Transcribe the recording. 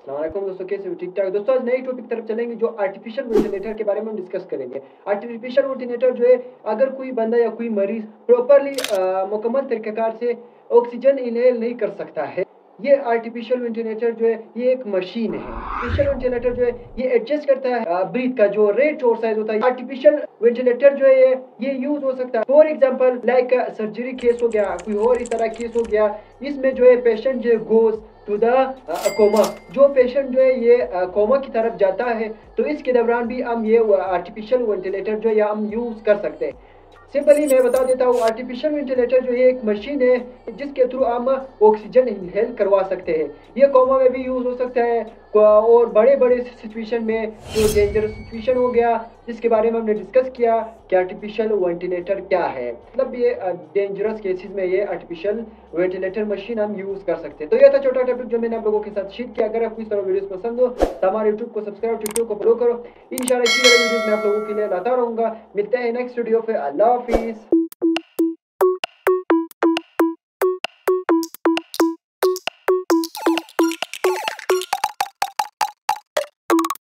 अस्सलाम वालेकुम दोस्तों, कैसे हो? ठीक ठाक दोस्तों। आज नई टॉपिक तरफ चलेंगे जो आर्टिफिशियल वेंटिलेटर के बारे में हम डिस्कस करेंगे। आर्टिफिशियल वेंटिलेटर जो है, अगर कोई बंदा या कोई मरीज प्रॉपरली मुकम्मल तरीक़ेकार से ऑक्सीजन इनहेल नहीं कर सकता है, ये आर्टिफिशियल वेंटिलेटर जो है ये एक मशीन है। आर्टिफिशियल वेंटिलेटर जो है ये एडजस्ट करता है ब्रीथ का जो रेट और साइज होता है। आर्टिफिशियल वेंटिलेटर जो है ये यूज हो सकता है for example like surgery case हो गया, कोई और इस तरह केस हो गया। इसमें जो है पेशेंट जो है गोज टू द कोमा, जो पेशेंट जो है ये कोमा की तरफ जाता है, तो इसके दौरान भी हम ये आर्टिफिशियल वेंटिलेटर जो है हम यूज कर सकते हैं। सिंपली मैं बता देता हूँ, आर्टिफिशियल वेंटिलेटर जो है एक मशीन है जिसके थ्रू हम ऑक्सीजन इनहेल करवा सकते हैं। ये कोमा में भी यूज हो सकता है और बड़े बड़े सिचुएशन में, जो डेंजरस सिचुएशन हो गया जिसके बारे में हमने डिस्कस किया कि आर्टिफिशियल वेंटिलेटर क्या है, मतलब ये डेंजरस केसेस में ये आर्टिफिशियल वेंटिलेटर मशीन हम यूज कर सकते हैं। तो यह था छोटा टॉपिक जो मैंने आप लोगों के साथ शेयर किया। अगर आपको इस तरह वीडियोस पसंद हो तो हमारे यूट्यूब को सब्सक्राइब, टिकटॉक को फॉलो करो। इंशाल्लाह इसी तरह वीडियोस मैं आप लोगों के लिए लाता रहूंगा। मिलते हैं नेक्स्ट वीडियो पे। अल्लाह हाफिज।